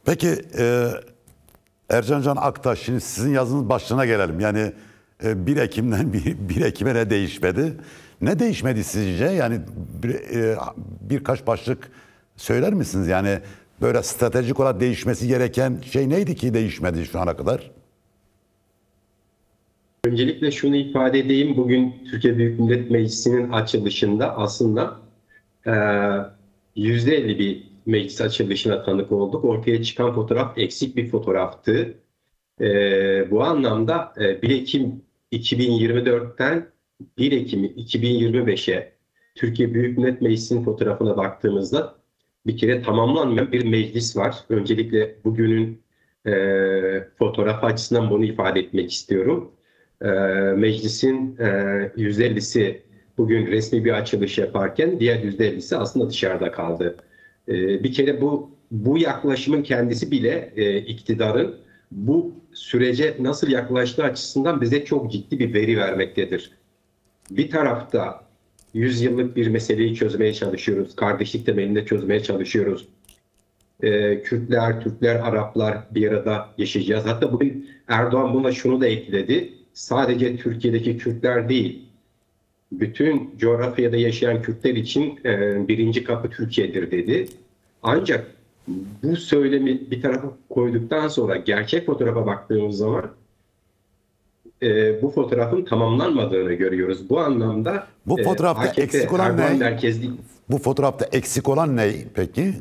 Peki Ercan Can Aktaş, şimdi sizin yazınız başlığına gelelim. Yani 1 Ekim'den 1 Ekim'e ne değişmedi? Ne değişmedi sizce? Yani birkaç başlık söyler misiniz? Yani böyle stratejik olarak değişmesi gereken şey neydi ki değişmedi şu ana kadar? Öncelikle şunu ifade edeyim. Bugün Türkiye Büyük Millet Meclisi'nin açılışında aslında %50 bir meclis açılışına tanık olduk. Ortaya çıkan fotoğraf eksik bir fotoğraftı. Bu anlamda 1 Ekim 2024'ten 1 Ekim 2025'e Türkiye Büyük Millet Meclisi'nin fotoğrafına baktığımızda bir kere tamamlanmayan bir meclis var. Öncelikle bugünün fotoğrafı açısından bunu ifade etmek istiyorum. Meclisin %50'si bugün resmi bir açılış yaparken diğer %50'si aslında dışarıda kaldı. Bir kere bu yaklaşımın kendisi bile iktidarın bu sürece nasıl yaklaştığı açısından bize çok ciddi bir veri vermektedir. Bir tarafta 100 yıllık bir meseleyi çözmeye çalışıyoruz. Kardeşlik temelinde çözmeye çalışıyoruz. Kürtler, Türkler, Araplar bir arada yaşayacağız. Hatta bugün Erdoğan buna şunu da ekledi. Sadece Türkiye'deki Kürtler değil, bütün coğrafyada yaşayan Kürtler için birinci kapı Türkiye'dir dedi. Ancak bu söylemi bir tarafa koyduktan sonra gerçek fotoğrafa baktığımız zaman bu fotoğrafın tamamlanmadığını görüyoruz. Bu anlamda Bu fotoğrafta AKP, eksik olan Erdoğan ne? merkezli. Bu fotoğrafta eksik olan ne peki?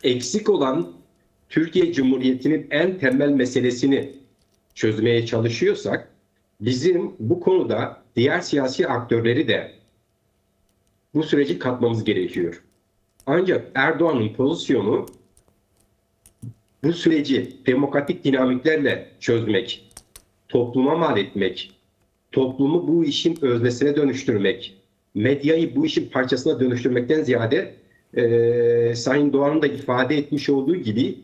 Eksik olan Türkiye Cumhuriyeti'nin en temel meselesini çözmeye çalışıyorsak bizim bu konuda diğer siyasi aktörleri de bu süreci katmamız gerekiyor. Ancak Erdoğan'ın pozisyonu bu süreci demokratik dinamiklerle çözmek, topluma mal etmek, toplumu bu işin öznesine dönüştürmek, medyayı bu işin parçasına dönüştürmekten ziyade Sayın Doğan'ın da ifade etmiş olduğu gibi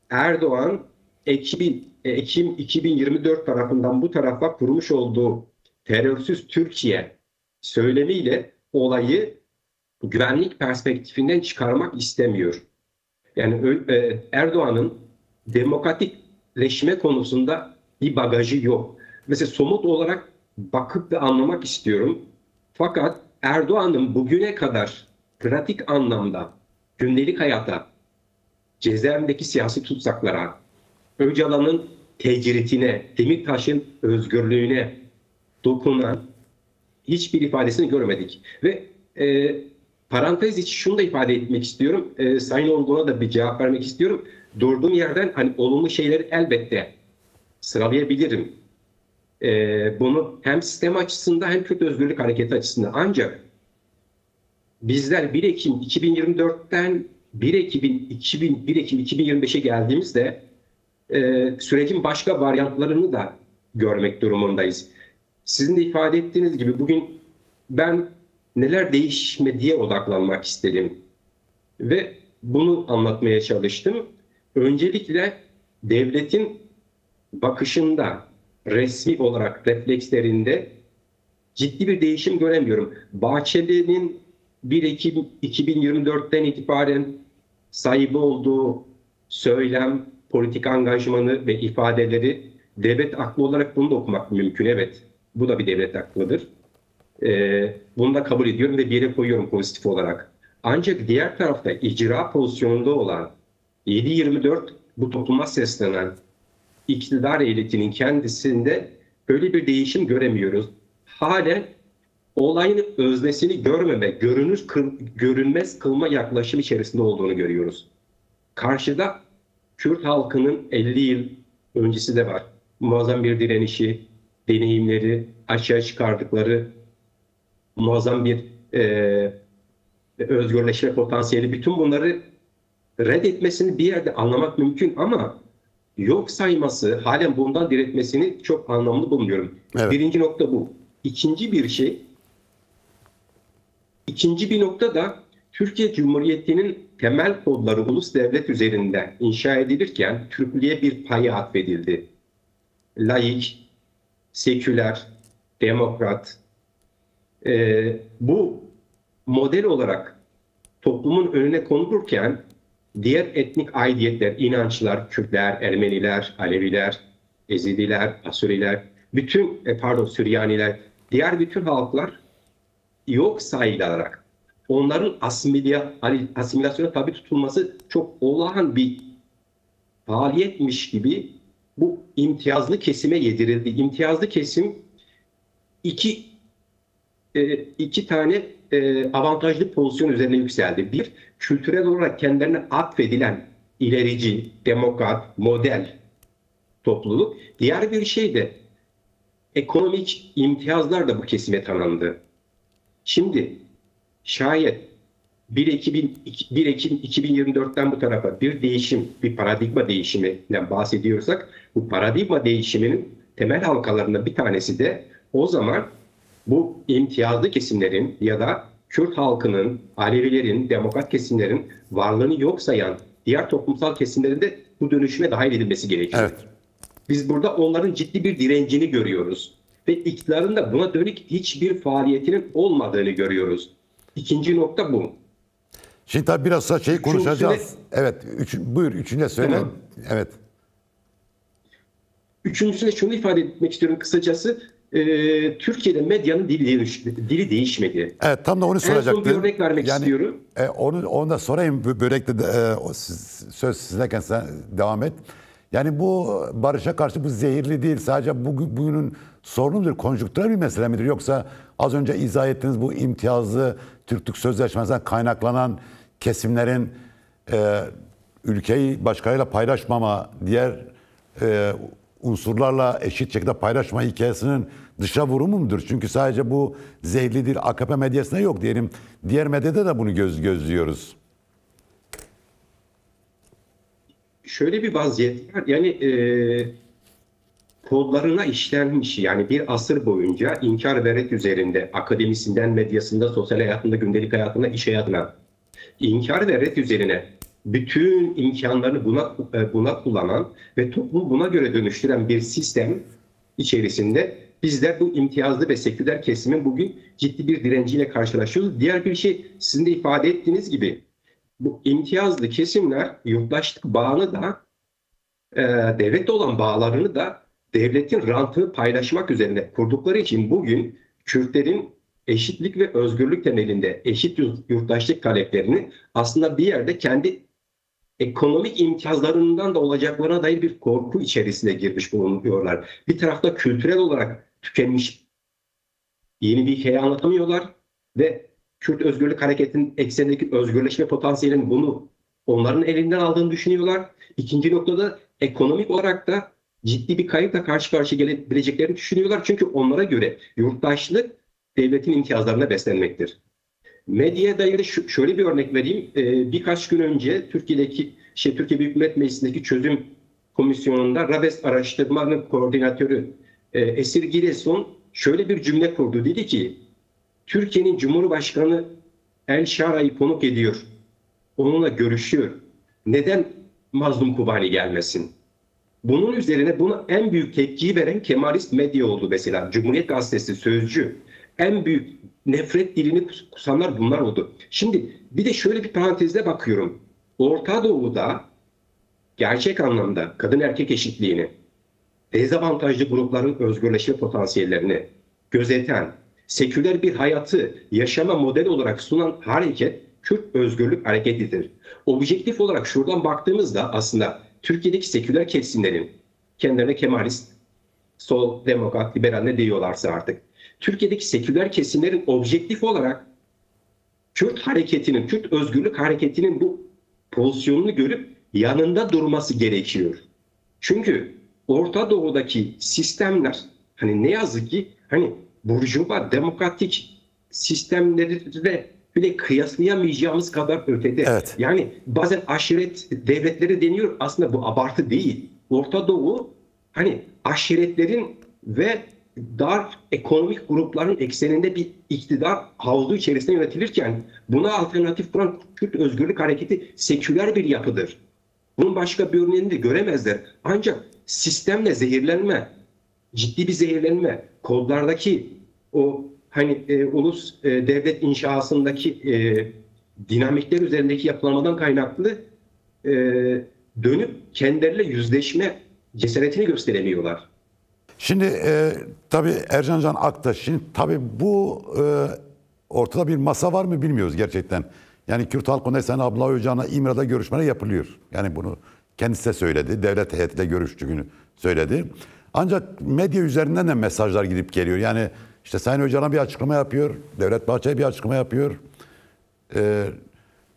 Erdoğan Ekim 2024 tarafından bu tarafa kurmuş olduğu terörsüz Türkiye söylemiyle olayı güvenlik perspektifinden çıkarmak istemiyor. Yani Erdoğan'ın demokratikleşme konusunda bir bagajı yok. Mesela somut olarak bakıp da anlamak istiyorum. Fakat Erdoğan'ın bugüne kadar pratik anlamda gündelik hayata, cezaevindeki siyasi tutsaklara, Öcalan'ın tecritine, Demirtaş'ın özgürlüğüne dokunan hiçbir ifadesini görmedik. Ve parantez içi şunu da ifade etmek istiyorum. Sayın Olgun'a da bir cevap vermek istiyorum. Durduğum yerden hani olumlu şeyleri elbette sıralayabilirim. Bunu hem sistem açısından hem Kürt Özgürlük Hareketi açısından. Ancak bizler 1 Ekim 2024'ten 1 Ekim 2025'e geldiğimizde sürecin başka varyantlarını da görmek durumundayız. Sizin de ifade ettiğiniz gibi bugün ben neler değişmediye odaklanmak istedim ve bunu anlatmaya çalıştım. Öncelikle devletin bakışında, resmi olarak reflekslerinde ciddi bir değişim göremiyorum. Bahçeli'nin 1 Ekim 2024'ten itibaren sahibi olduğu söylem, politik angajmanı ve ifadeleri devlet aklı olarak bunu da okumak mümkün. Evet, bu da bir devlet aklıdır. Bunu da kabul ediyorum ve bir yere koyuyorum pozitif olarak. Ancak diğer tarafta icra pozisyonunda olan 7/24 bu topluma seslenen iktidar elitinin kendisinde böyle bir değişim göremiyoruz. Halen olayın öznesini görmeme, görünmez kılma yaklaşım içerisinde olduğunu görüyoruz. Karşıda Kürt halkının 50 yıl öncesi de var. Muazzam bir direnişi, deneyimleri, açığa çıkardıkları muazzam bir özgürleşme potansiyeli. Bütün bunları reddetmesini bir yerde anlamak mümkün ama yok sayması, halen bundan diretmesini çok anlamlı bulmuyorum. Evet. Birinci nokta bu. İkinci bir nokta da Türkiye Cumhuriyeti'nin temel kodları ulus devlet üzerinde inşa edilirken Türklüğe bir payı atfedildi. Laik, seküler, demokrat. Bu model olarak toplumun önüne konulurken diğer etnik aidiyetler, inançlar, Kürtler, Ermeniler, Aleviler, Ezidiler, Asuriler, bütün Süryaniler, diğer bütün halklar yok sayılarak onların asimilasyona tabi tutulması çok olağan bir faaliyetmiş gibi bu imtiyazlı kesime yedirildi. İmtiyazlı kesim iki tane avantajlı pozisyon üzerine yükseldi. Bir, kültürel olarak kendilerine atfedilen ilerici, demokrat, model topluluk. Diğer bir şey de ekonomik imtiyazlar da bu kesime tanındı. Şimdi şayet 1 Ekim 2024'ten bu tarafa bir değişim, bir paradigma değişiminden bahsediyorsak, bu paradigma değişiminin temel halkalarından bir tanesi de o zaman bu imtiyazlı kesimlerin ya da Kürt halkının, Alevilerin, demokrat kesimlerin varlığını yok sayan diğer toplumsal kesimlerin de bu dönüşüme dahil edilmesi gerekiyor. Evet. Biz burada onların ciddi bir direncini görüyoruz ve iktidarın da buna dönük hiçbir faaliyetinin olmadığını görüyoruz. İkinci nokta bu. Şimdi tabii biraz da şeyi konuşacağız. Evet, buyur üçüncü söyle. Tamam. Evet. Üçüncüsüne şunu ifade etmek istiyorum kısacası. Türkiye'de medyanın dili değişmedi. Evet, tam da onu soracaktım. En son bir örnek vermek istiyorum. Onu da sorayım. Börekte de, söz sizdeyken sen devam et. Yani bu barışa karşı bu zehirli değil. Sadece bugünün sorunu mudur? Konjonktürel bir mesele midir? Yoksa az önce izah ettiğiniz bu imtiyazlı Türklük Sözleşmesi'nden kaynaklanan kesimlerin ülkeyi başkalarıyla paylaşmama, diğer unsurlarla eşit şekilde paylaşma hikayesinin dışa vurumu mudur? Çünkü sadece bu zehirli değil AKP medyasında yok diyelim. Diğer medyada da bunu gözlüyoruz. Şöyle bir vaziyet var. Yani kodlarına işlenmiş, yani bir asır boyunca inkar ve ret üzerinde akademisinden medyasında, sosyal hayatında, gündelik hayatında, iş hayatına inkar ve ret üzerine bütün imkanlarını buna kullanan ve toplumu buna göre dönüştüren bir sistem içerisinde bizler bu imtiyazlı ve seküler kesimin bugün ciddi bir direnciyle karşılaşıyoruz. Diğer bir şey, sizin de ifade ettiğiniz gibi bu imtiyazlı kesimler yurttaşlık bağını da devletle olan bağlarını da devletin rantını paylaşmak üzerine kurdukları için bugün Kürtlerin eşitlik ve özgürlük temelinde eşit yurttaşlık taleplerini aslında bir yerde kendi ekonomik imtiyazlarından da olacaklarına dair bir korku içerisine girmiş bulunuyorlar. Bir tarafta kültürel olarak tükenmiş yeni bir hikaye anlatamıyorlar ve Kürt Özgürlük Hareketi'nin eksenindeki özgürleşme potansiyelinin bunu onların elinden aldığını düşünüyorlar. İkinci noktada ekonomik olarak da ciddi bir kayıpla karşı karşıya gelebileceklerini düşünüyorlar. Çünkü onlara göre yurttaşlık devletin imtiyazlarına beslenmektir. Medyaya dair şöyle bir örnek vereyim. Birkaç gün önce Türkiye Büyük Millet Meclisi'ndeki çözüm komisyonunda Rabes araştırmanın koordinatörü Esir Giresun şöyle bir cümle kurdu. Dedi ki, Türkiye'nin Cumhurbaşkanı El Şara'yı konuk ediyor. Onunla görüşüyor. Neden Mazlum Kubani gelmesin? Bunun üzerine buna en büyük tepkiyi veren Kemalist medya oldu mesela. Cumhuriyet Gazetesi, Sözcü. En büyük nefret dilini kusanlar bunlar oldu. Şimdi bir de şöyle bir parantezle bakıyorum. Orta Doğu'da gerçek anlamda kadın erkek eşitliğini, dezavantajlı grupların özgürleşme potansiyellerini gözeten, seküler bir hayatı yaşama model olarak sunan hareket Kürt Özgürlük Hareketi'dir. Objektif olarak şuradan baktığımızda aslında Türkiye'deki seküler kesimlerin, kendilerine Kemalist, sol, demokrat, liberal ne diyorlarsa artık, Türkiye'deki seküler kesimlerin objektif olarak Kürt hareketinin, Kürt Özgürlük Hareketi'nin bu pozisyonunu görüp yanında durması gerekiyor. Çünkü Orta Doğu'daki sistemler hani ne yazık ki hani burjuva demokratik sistemlerle bile kıyaslayamayacağımız kadar ötede. Evet. Yani bazen aşiret devletleri deniyor, aslında bu abartı değil. Orta Doğu hani aşiretlerin ve dar ekonomik grupların ekseninde bir iktidar havuzu içerisinde yönetilirken buna alternatif kuran Kürt Özgürlük Hareketi seküler bir yapıdır. Bunun başka bir örneğini de göremezler. Ancak sistemle zehirlenme, ciddi bir zehirlenme, kodlardaki o hani ulus devlet inşasındaki dinamikler üzerindeki yapılanmadan kaynaklı e, dönüp kendileriyle yüzleşme cesaretini gösteremiyorlar. Şimdi tabii Ercan Can Aktaş, şimdi tabii bu ortada bir masa var mı bilmiyoruz gerçekten. Yani Kürt Halk Kongresi Abdullah Öcalan'la İmra'da görüşmeler yapılıyor. Yani bunu kendisi de söyledi. Devlet heyetiyle görüştüğünü söyledi. Ancak medya üzerinden de mesajlar gidip geliyor. Yani işte Sayın Öcalan bir açıklama yapıyor. Devlet Bahçeli bir açıklama yapıyor.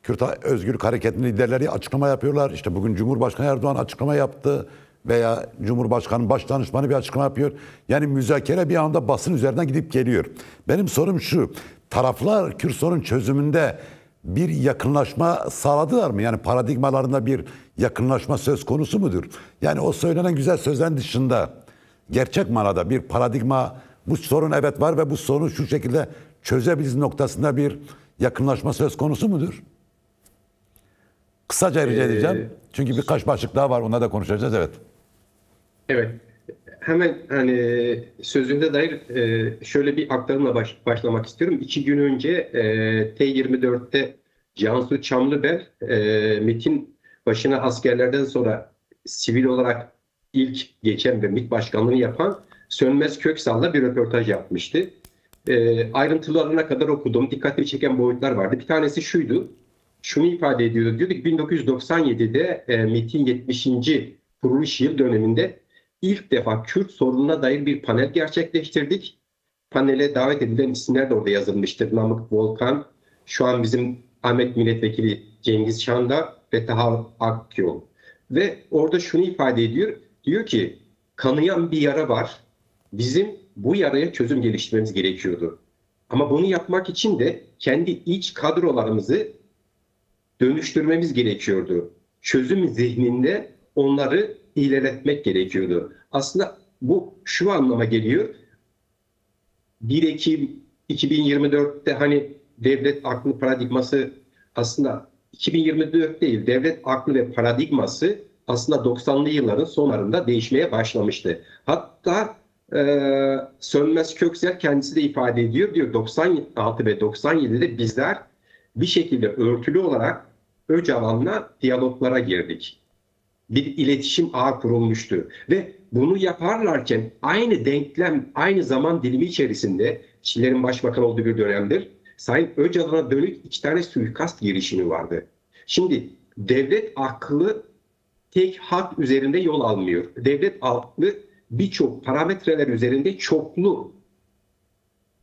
Kürt Özgürlük Hareketi'nin liderleri açıklama yapıyorlar. İşte bugün Cumhurbaşkanı Erdoğan açıklama yaptı veya Cumhurbaşkanı Başdanışmanı bir açıklama yapıyor. Yani müzakere bir anda basın üzerinden gidip geliyor. Benim sorum şu, taraflar Kürt sorun çözümünde bir yakınlaşma sağladılar mı? Yani paradigmalarında bir yakınlaşma söz konusu mudur? Yani o söylenen güzel sözlerin dışında gerçek manada bir paradigma, bu sorun evet var ve bu sorunu şu şekilde çözebiliriz noktasında bir yakınlaşma söz konusu mudur? Kısaca rica edeceğim. Çünkü birkaç başlık daha var. Onları da konuşacağız. Evet. Evet. Hemen hani sözünde dair şöyle bir aktarımla başlamak istiyorum. 2 gün önce T24'te Cansu Çamlıbel MİT'in başına askerlerden sonra sivil olarak ilk geçen ve MİT başkanlığını yapan Sönmez Köksal'la bir röportaj yapmıştı. Ayrıntılarına kadar okudum. Dikkatimi çeken boyutlar vardı. Bir tanesi şuydu. Şunu ifade ediyordu. Diyordu ki 1997'de MİT'in 70. kuruluş yıl döneminde İlk defa Kürt sorununa dair bir panel gerçekleştirdik. Panele davet edilen isimler de orada yazılmıştır. Namık Volkan, şu an bizim Ahmet Milletvekili Cengiz Şanda ve Taha Akyol. Ve orada şunu ifade ediyor. Diyor ki kanayan bir yara var. Bizim bu yaraya çözüm geliştirmemiz gerekiyordu. Ama bunu yapmak için de kendi iç kadrolarımızı dönüştürmemiz gerekiyordu. Çözüm zihninde onları ilerletmek gerekiyordu. Aslında bu şu anlama geliyor. 1 Ekim 2024'te hani devlet aklı paradigması aslında 2024 değil, devlet aklı ve paradigması aslında 90'lı yılların sonlarında değişmeye başlamıştı. Hatta Sönmez Köksal kendisi de ifade ediyor. Diyor 96 ve 97'de bizler bir şekilde örtülü olarak Öcalan'la diyaloglara girdik. Bir iletişim ağı kurulmuştu. Ve bunu yaparlarken aynı denklem, aynı zaman dilimi içerisinde Çiller'in başbakan olduğu bir dönemdir. Sayın Öcalan'a dönük 2 tane suikast girişimi vardı. Şimdi devlet aklı tek hat üzerinde yol almıyor. Devlet aklı birçok parametreler üzerinde çoklu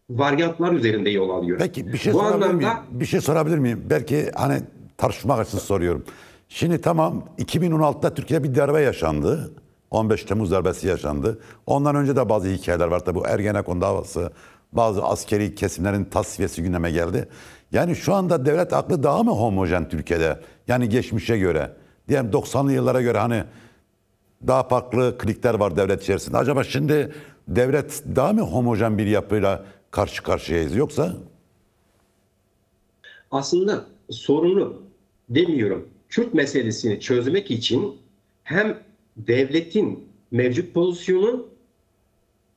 varyantlar üzerinde yol alıyor. Peki bir şey Bu sorabilir anlamda miyim? Bir şey sorabilir miyim? Belki hani tartışmak açısından soruyorum. Şimdi tamam 2016'da Türkiye'de bir darbe yaşandı. 15 Temmuz darbesi yaşandı. Ondan önce de bazı hikayeler var. Tabi bu Ergenekon davası, bazı askeri kesimlerin tasfiyesi gündeme geldi. Yani şu anda devlet aklı daha mı homojen Türkiye'de? Yani geçmişe göre. Diyelim 90'lı yıllara göre hani daha farklı klikler var devlet içerisinde. Acaba şimdi devlet daha mı homojen bir yapıyla karşı karşıyayız yoksa? aslında sorunu demiyorum. Kürt meselesini çözmek için hem devletin mevcut pozisyonu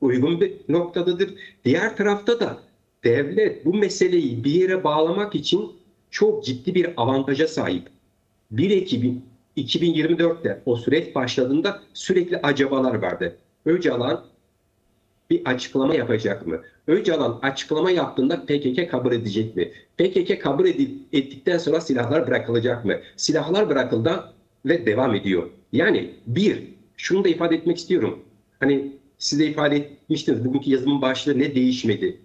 uygun bir noktadadır. Diğer tarafta da devlet bu meseleyi bir yere bağlamak için çok ciddi bir avantaja sahip. 1 Ekim 2024'te o süreç başladığında sürekli acabalar vardı. Öcalan bir açıklama yapacak mı? Öcalan açıklama yaptığında PKK kabul edecek mi? PKK kabul ettikten sonra silahlar bırakılacak mı? Silahlar bırakıldı ve devam ediyor. Yani şunu da ifade etmek istiyorum. Hani siz de ifade etmiştiniz. Bugünkü yazımın başlığı ne değişmedi?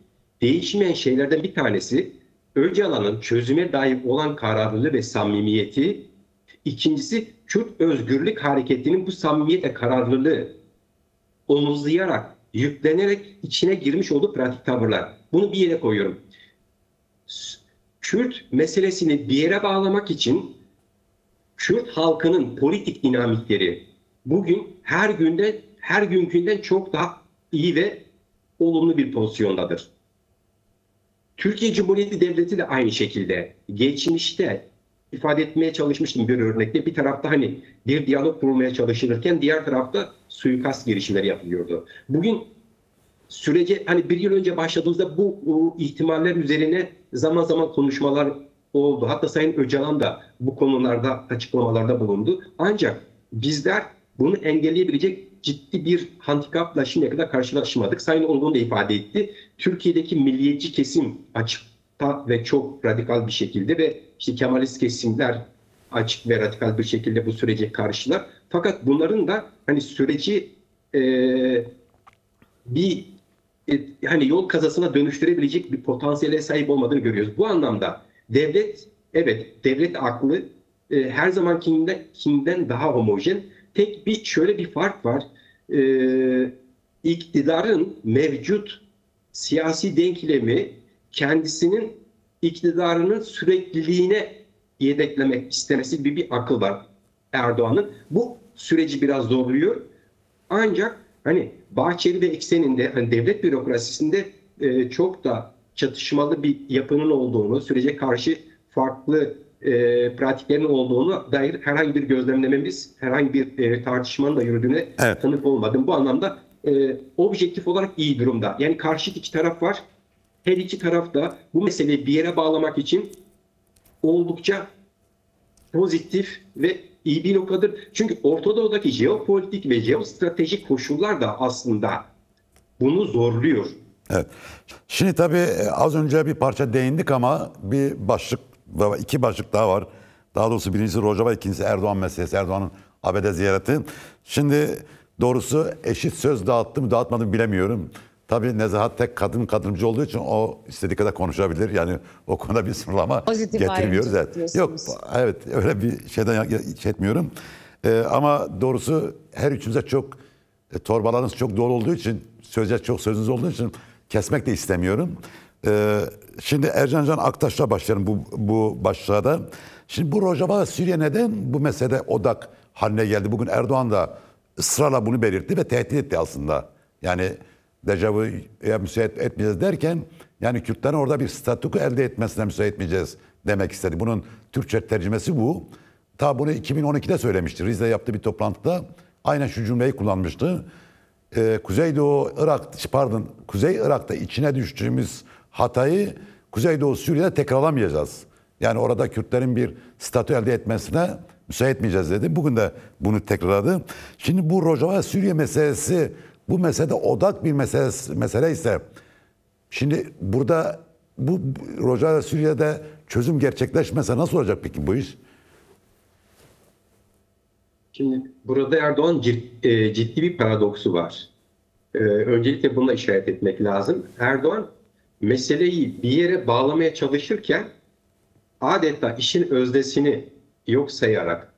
Değişmeyen şeylerden bir tanesi Öcalan'ın çözüme dair olan kararlılığı ve samimiyeti. İkincisi Kürt Özgürlük Hareketi'nin bu samimiyet ve kararlılığı omuzlayarak, yüklenerek içine girmiş olduğu pratik tavırlar. Bunu bir yere koyuyorum. Kürt meselesini bir yere bağlamak için Kürt halkının politik dinamikleri bugün her günkünden çok daha iyi ve olumlu bir pozisyondadır. Türkiye Cumhuriyeti Devleti de aynı şekilde geçmişte ifade etmeye çalışmıştım bir örnekte. Bir tarafta hani bir diyalog kurulmaya çalışılırken diğer tarafta suikast girişimleri yapılıyordu. Bugün sürece hani 1 yıl önce başladığımızda bu ihtimaller üzerine zaman zaman konuşmalar oldu. Hatta Sayın Öcalan da bu konularda açıklamalarda bulundu. Ancak bizler bunu engelleyebilecek ciddi bir handikapla şimdiye kadar karşılaşmadık. Sayın Olgun da ifade etti. Türkiye'deki milliyetçi kesim açıkta ve çok radikal bir şekilde ve işte Kemalist kesimler açık ve radikal bir şekilde bu sürece karşılar. Fakat bunların da hani süreci bir hani yol kazasına dönüştürebilecek bir potansiyele sahip olmadığını görüyoruz. Bu anlamda devlet, evet devlet aklı her zamankinden daha homojen. Tek bir şöyle bir fark var. İktidarın mevcut siyasi denklemi kendisinin iktidarının sürekliliğine yedeklemek istemesi gibi bir akıl var Erdoğan'ın. Bu süreci biraz zorluyor. Ancak hani Bahçeli ve ekseninde hani devlet bürokrasisinde çok da çatışmalı bir yapının olduğunu, sürece karşı farklı pratiklerin olduğunu dair herhangi bir gözlemlememiz, herhangi bir tartışmanın da yürüdüğüne tanık olmadım. Bu anlamda objektif olarak iyi durumda. Yani karşıt iki taraf var. Her iki taraf da bu meseleyi bir yere bağlamak için oldukça pozitif ve iyi bir noktadır. Çünkü Orta Doğu'daki jeopolitik ve jeostratejik koşullar da aslında bunu zorluyor. Evet. Şimdi tabii az önce bir parça değindik ama bir başlık, iki başlık daha var. Daha doğrusu birincisi Rojava, ikincisi Erdoğan meselesi, Erdoğan'ın ABD ziyareti. Şimdi doğrusu eşit söz dağıttı mı dağıtmadı mı bilemiyorum. Tabii Nezahat tek kadınımcı olduğu için o istediği kadar konuşabilir. Yani o konuda bir sınırlama pozitif getirmiyoruz. Evet. Yok, evet öyle bir şeyden etmiyorum. Ama doğrusu her üçümüze çok torbalarınız çok dolu olduğu için, söyleyecek çok sözünüz olduğu için kesmek de istemiyorum. Şimdi Ercan Can Aktaş'la başlayalım bu başlığa da. Şimdi bu Rojava Suriye neden bu meselede odak haline geldi? Bugün Erdoğan da ısrarla bunu belirtti ve tehdit etti aslında. Yani dejavuya müsaade etmeyeceğiz derken yani Kürtlerin orada bir statüko elde etmesine müsaade etmeyeceğiz demek istedi. Bunun Türkçe tercümesi bu. Ta bunu 2012'de söylemişti. Rize'de yaptığı bir toplantıda aynen şu cümleyi kullanmıştı. Kuzey Irak'ta içine düştüğümüz hatayı Kuzeydoğu Suriye'de tekrarlamayacağız. Yani orada Kürtlerin bir statü elde etmesine müsaade etmeyeceğiz dedi. Bugün de bunu tekrarladı. Şimdi bu Rojava Suriye meselesi bu meselede odak bir mesele ise şimdi burada bu Rojava Suriye'de çözüm gerçekleşmese nasıl olacak peki bu iş? Şimdi burada Erdoğan ciddi bir paradoksu var. Öncelikle buna işaret etmek lazım. Erdoğan meseleyi bir yere bağlamaya çalışırken adeta işin öznesini yok sayarak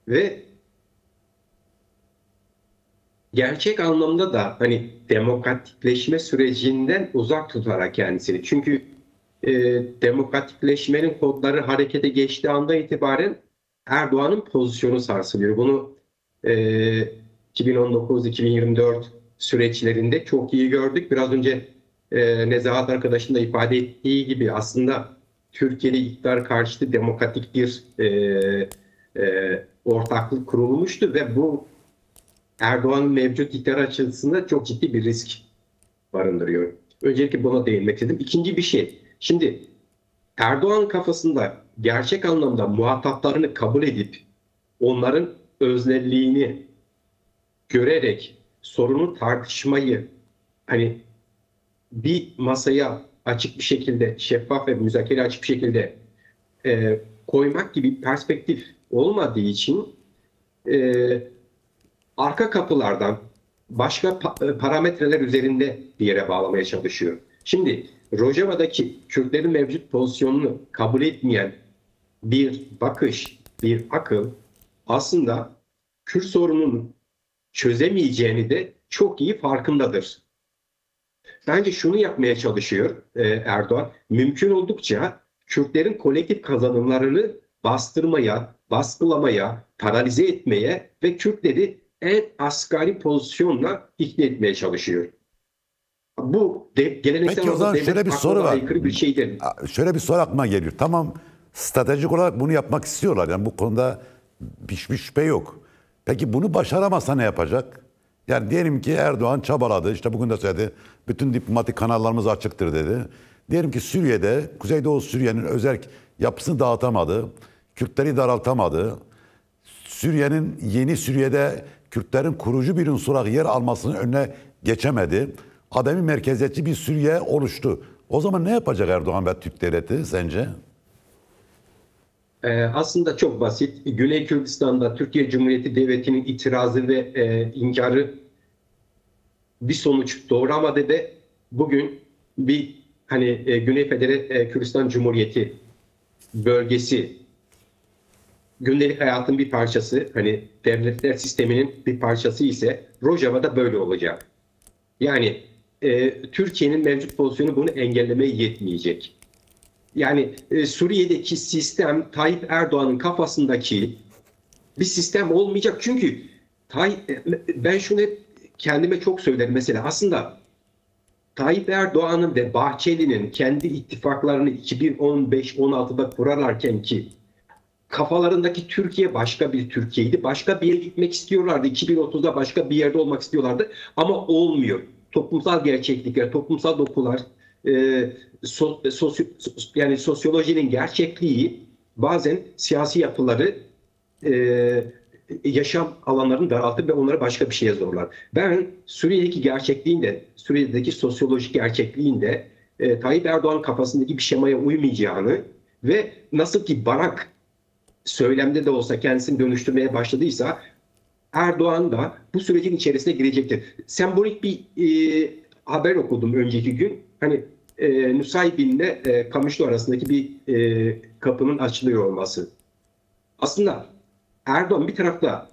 ve gerçek anlamda da hani demokratikleşme sürecinden uzak tutarak kendisini. Çünkü demokratikleşmenin kodları harekete geçtiği anda itibaren Erdoğan'ın pozisyonu sarsılıyor. Bunu 2019-2024 süreçlerinde çok iyi gördük. Biraz önce Nezahat arkadaşın da ifade ettiği gibi aslında Türkiye'de iktidar karşıtı demokratik bir ortaklık kurulmuştu ve bu Erdoğan'ın mevcut iktidar açısından çok ciddi bir risk barındırıyor. Öncelikle buna değinmek istedim. İkinci bir şey. Şimdi Erdoğan kafasında gerçek anlamda muhataplarını kabul edip onların öznelliğini görerek sorunu tartışmayı hani bir masaya açık bir şekilde şeffaf ve müzakere açık bir şekilde koymak gibi perspektif olmadığı için arka kapılardan başka parametreler üzerinde bir yere bağlamaya çalışıyor. Şimdi Rojava'daki Kürtlerin mevcut pozisyonunu kabul etmeyen bir bakış, bir akıl aslında Kürt sorununu çözemeyeceğini de çok iyi farkındadır. Bence şunu yapmaya çalışıyor Erdoğan. Mümkün oldukça Kürtlerin kolektif kazanımlarını bastırmaya, baskılamaya, paralize etmeye ve Kürtleri en asgari pozisyonla ikna etmeye çalışıyor. Bu geleneksel olarak şöyle bir soru var. aykırı bir şeydir. Şöyle bir soru aklıma geliyor. Tamam, stratejik olarak bunu yapmak istiyorlar. Yani bu konuda hiçbir şüphe yok. Peki bunu başaramazsa ne yapacak? Yani diyelim ki Erdoğan çabaladı. İşte bugün de söyledi. Bütün diplomatik kanallarımız açıktır dedi. Diyelim ki Suriye'de, Kuzeydoğu Suriye'nin özerk yapısını dağıtamadı, Kürtleri daraltamadı, Suriye'nin yeni Suriye'de Kürtlerin kurucu bir unsur olarak yer almasının önüne geçemedi. Ademi merkeziyetçi bir Suriye oluştu. O zaman ne yapacak Erdoğan ve Türk devleti sence? Aslında çok basit. Güney Kürdistan'da Türkiye Cumhuriyeti Devleti'nin itirazı ve inkarı bir sonuç doğuramadı ve bugün bir Güney Kürdistan Cumhuriyeti bölgesi gündelik hayatın bir parçası, devletler sisteminin bir parçası ise Rojava'da böyle olacak. Yani Türkiye'nin mevcut pozisyonu bunu engellemeye yetmeyecek. Yani Suriye'deki sistem Tayyip Erdoğan'ın kafasındaki bir sistem olmayacak. Çünkü ben şunu hep kendime çok söylerim mesela. Aslında Tayyip Erdoğan'ın ve Bahçeli'nin kendi ittifaklarını 2015-16'da kurarlarken ki kafalarındaki Türkiye başka bir Türkiye'ydi. Başka bir yere gitmek istiyorlardı. 2030'da başka bir yerde olmak istiyorlardı. Ama olmuyor. Toplumsal gerçeklikler, toplumsal dokular, yani sosyolojinin gerçekliği bazen siyasi yapıları yaşam alanlarını daraltır ve onları başka bir şeye zorlar. Ben Suriye'deki gerçekliğinde, Suriye'deki sosyolojik gerçekliğinde Tayyip Erdoğan kafasındaki bir şemaya uymayacağını ve nasıl ki Barak söylemde de olsa kendisini dönüştürmeye başladıysa Erdoğan da bu sürecin içerisine girecektir. Sembolik bir haber okudum önceki gün. Nusaybin'le Kamışlı arasındaki bir kapının açılıyor olması. Aslında Erdoğan bir tarafta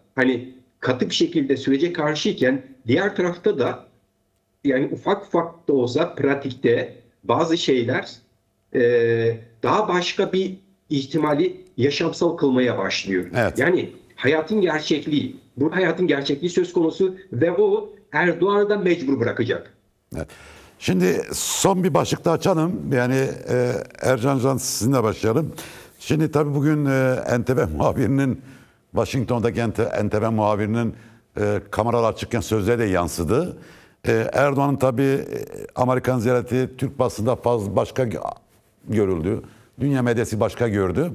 katı bir şekilde sürece karşıyken diğer tarafta da yani ufak ufak da olsa pratikte bazı şeyler daha başka bir ihtimali yaşamsal kılmaya başlıyor. Evet. Yani hayatın gerçekliği, bu hayatın gerçekliği söz konusu ve o Erdoğan'ı da mecbur bırakacak. Evet. Şimdi son bir başlık da açalım. Yani Ercan Can sizinle başlayalım. Şimdi tabii bugün NTV muhabirinin, Washington'daki NTV muhabirinin kameralar açıkken sözleri de yansıdı. Erdoğan'ın tabii Amerikan ziyareti Türk basında fazla başka görüldü. Dünya medyası başka gördü.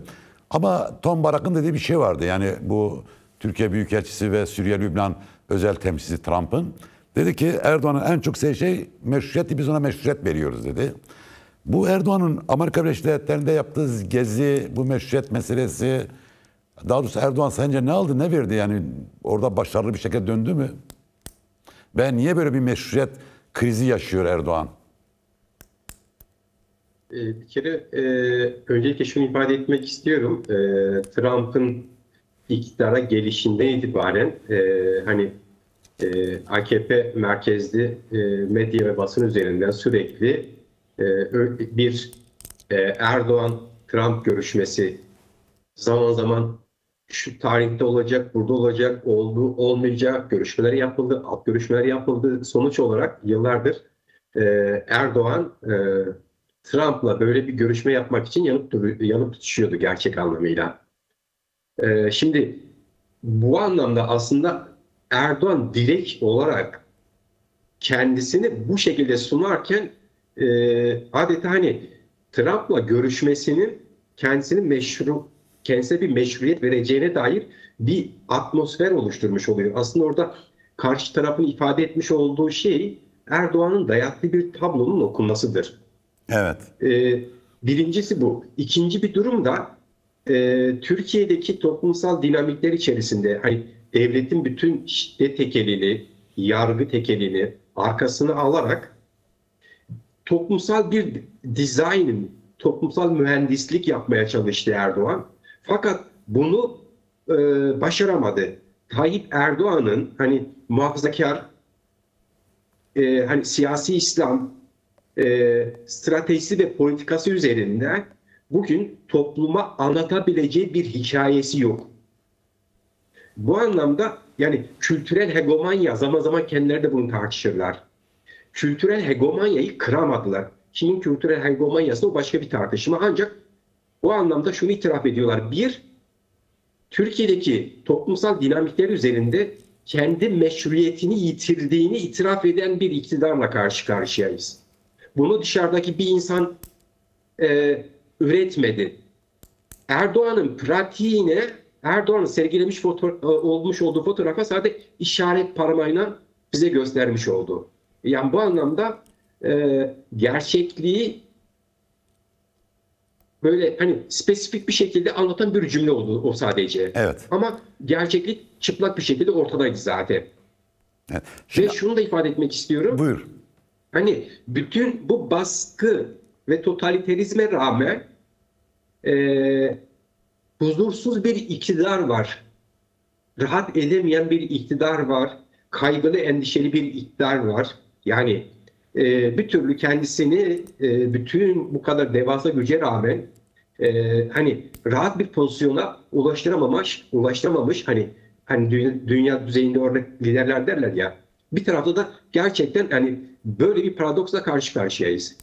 Ama Tom Barak'ın dediği bir şey vardı. Yani bu Türkiye Büyükelçisi ve Suriye Lübnan özel temsilcisi Trump'ın. Dedi ki Erdoğan'ın en çok sevdiği şey meşruiyeti, biz ona meşruiyet veriyoruz dedi. Bu Erdoğan'ın Amerika Birleşik Devletleri'nde yaptığı gezi, bu meşruiyet meselesi, daha doğrusu Erdoğan sence ne aldı, ne verdi? Yani orada başarılı bir şekilde döndü mü? Ve niye böyle bir meşruiyet krizi yaşıyor Erdoğan? Bir kere öncelikle şunu ifade etmek istiyorum. Trump'ın iktidara gelişinden itibaren AKP merkezli medya ve basın üzerinden sürekli bir Erdoğan-Trump görüşmesi zaman zaman şu tarihte olacak, burada olacak, oldu, olmayacak görüşmeler yapıldı, alt görüşmeler yapıldı. Sonuç olarak yıllardır Erdoğan Trump'la böyle bir görüşme yapmak için yanıp tutuşuyordu gerçek anlamıyla. Şimdi bu anlamda aslında Erdoğan direkt olarak kendisini bu şekilde sunarken adeta Trump'la görüşmesinin kendisine bir meşruiyet vereceğine dair bir atmosfer oluşturmuş oluyor. Aslında orada karşı tarafın ifade etmiş olduğu şey Erdoğan'ın dayattığı bir tablonun okunmasıdır. Evet. Birincisi bu. İkinci bir durum da Türkiye'deki toplumsal dinamikler içerisinde devletin bütün şiddet tekelini, yargı tekelini arkasına alarak toplumsal bir dizayn, toplumsal mühendislik yapmaya çalıştı Erdoğan. Fakat bunu başaramadı. Tayyip Erdoğan'ın muhafazakar, siyasi İslam stratejisi ve politikası üzerinden bugün topluma anlatabileceği bir hikayesi yok. Bu anlamda kültürel hegemonya, zaman zaman kendileri de bunu tartışırlar. Kültürel hegemonyayı kıramadılar. Çin'in kültürel hegemonyası o başka bir tartışma. Ancak bu anlamda şunu itiraf ediyorlar. Bir, Türkiye'deki toplumsal dinamikler üzerinde kendi meşruiyetini yitirdiğini itiraf eden bir iktidarla karşı karşıyayız. bunu dışarıdaki bir insan üretmedi. Erdoğan'ın pratiğine, Erdoğan'ın sergilemiş olmuş olduğu fotoğrafa sadece işaret parmağıyla bize göstermiş oldu. Yani bu anlamda gerçekliği böyle hani spesifik bir şekilde anlatan bir cümle oldu o sadece. Evet. Ama gerçeklik çıplak bir şekilde ortadaydı zaten. Evet. Ve Şimdi, şunu da ifade etmek istiyorum. buyur. Hani bütün bu baskı ve totaliterizme rağmen huzursuz bir iktidar var. Rahat edemeyen bir iktidar var. Kaygılı, endişeli bir iktidar var. Yani bir türlü kendisini bütün bu kadar devasa güce rağmen hani rahat bir pozisyona ulaştıramamış hani dünya düzeyinde örnek liderler derler ya. Bir tarafta da gerçekten hani böyle bir paradoksla karşı karşıyayız.